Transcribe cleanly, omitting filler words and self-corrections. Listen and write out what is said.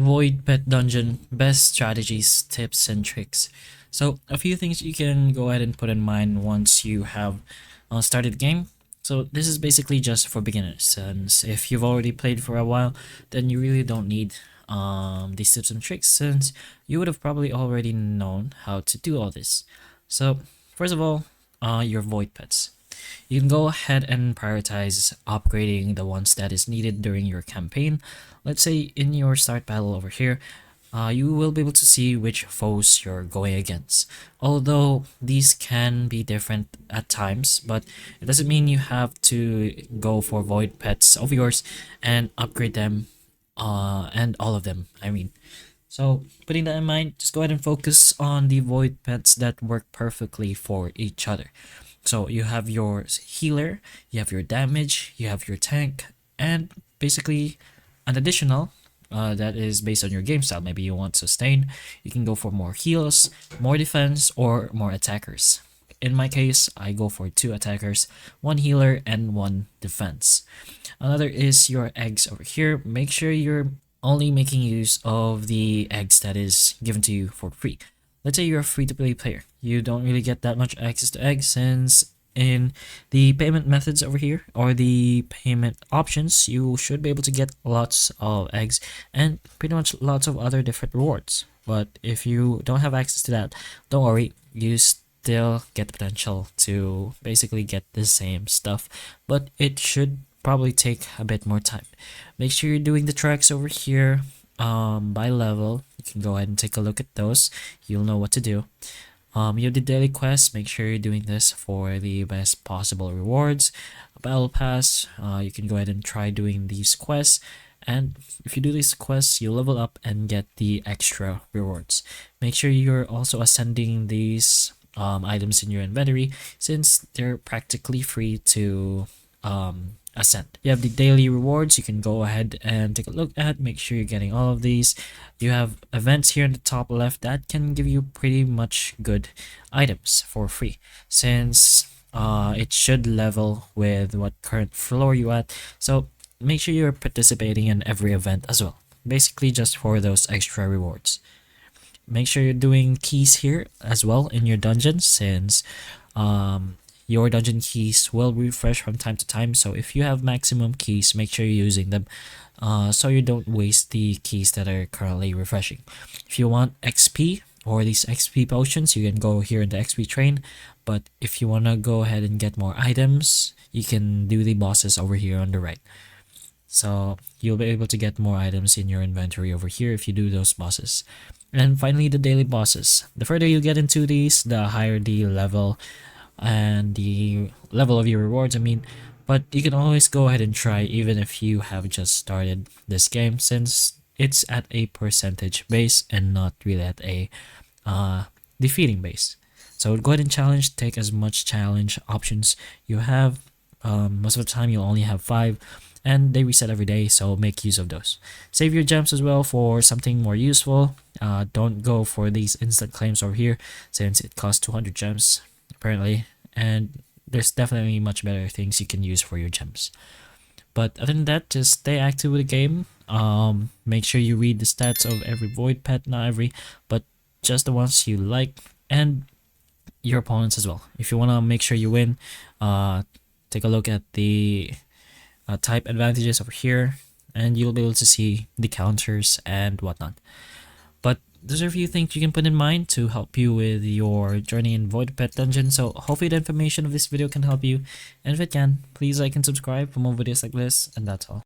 Voidpet Dungeon Best Strategies, Tips, and Tricks. So, a few things you can go ahead and put in mind once you have started the game. So, this is basically just for beginners, since if you've already played for a while, then you really don't need these tips and tricks, since you would have probably already known how to do all this. So, first of all, your void pets. You can go ahead and prioritize upgrading the ones that is needed during your campaign. Let's say in your start battle over here, you will be able to see which foes you're going against. Although these can be different at times, but it doesn't mean you have to go for void pets of yours and upgrade them, and all of them, I mean. So putting that in mind, just go ahead and focus on the void pets that work perfectly for each other. So you have your healer, you have your damage, you have your tank, and basically an additional that is based on your game style. Maybe you want sustain, you can go for more heals, more defense, or more attackers. In my case, I go for 2 attackers, 1 healer, and 1 defense. Another is your eggs over here. Make sure you're only making use of the eggs that is given to you for free. Let's say you're a free-to-play player. You don't really get that much access to eggs, since in the payment methods over here, or the payment options, you should be able to get lots of eggs and pretty much lots of other different rewards. But if you don't have access to that, don't worry, you still get the potential to basically get the same stuff, but it should probably take a bit more time. Make sure you're doing the tracks over here by level. You can go ahead and take a look at those. You'll know what to do. You have the daily quests. Make sure you're doing this for the best possible rewards. A battle pass. You can go ahead and try doing these quests, and if you do these quests, you'll level up and get the extra rewards. Make sure you're also ascending these items in your inventory, since they're practically free to ascend. You have the daily rewards. You can go ahead and take a look at, make sure you're getting all of these. You have events here in the top left that can give you pretty much good items for free, since it should level with what current floor you at. So make sure you're participating in every event as well, basically just for those extra rewards. Make sure you're doing keys here as well in your dungeons, since your dungeon keys will refresh from time to time. So if you have maximum keys, make sure you're using them, so you don't waste the keys that are currently refreshing. If you want XP or these XP potions, you can go here in the XP train. But if you want to go ahead and get more items, you can do the bosses over here on the right. So you'll be able to get more items in your inventory over here if you do those bosses. And finally, the daily bosses. The further you get into these, the higher the level and the level of your rewards, I mean. But you can always go ahead and try even if you have just started this game, since it's at a percentage base and not really at a defeating base. So go ahead and challenge, take as much challenge options you have. Most of the time you'll only have 5, and they reset every day, so make use of those. Save your gems as well for something more useful. Don't go for these instant claims over here, since it costs 200 gems apparently, and there's definitely much better things you can use for your gems. But other than that, just stay active with the game. Make sure you read the stats of every void pet, not every, but just the ones you like, and your opponents as well. If you want to make sure you win, take a look at the type advantages over here, and you'll be able to see the counters and whatnot. But those are a few things you can put in mind to help you with your journey in Voidpet Dungeon. So hopefully the information of this video can help you, and if it can, please like and subscribe for more videos like this, and that's all.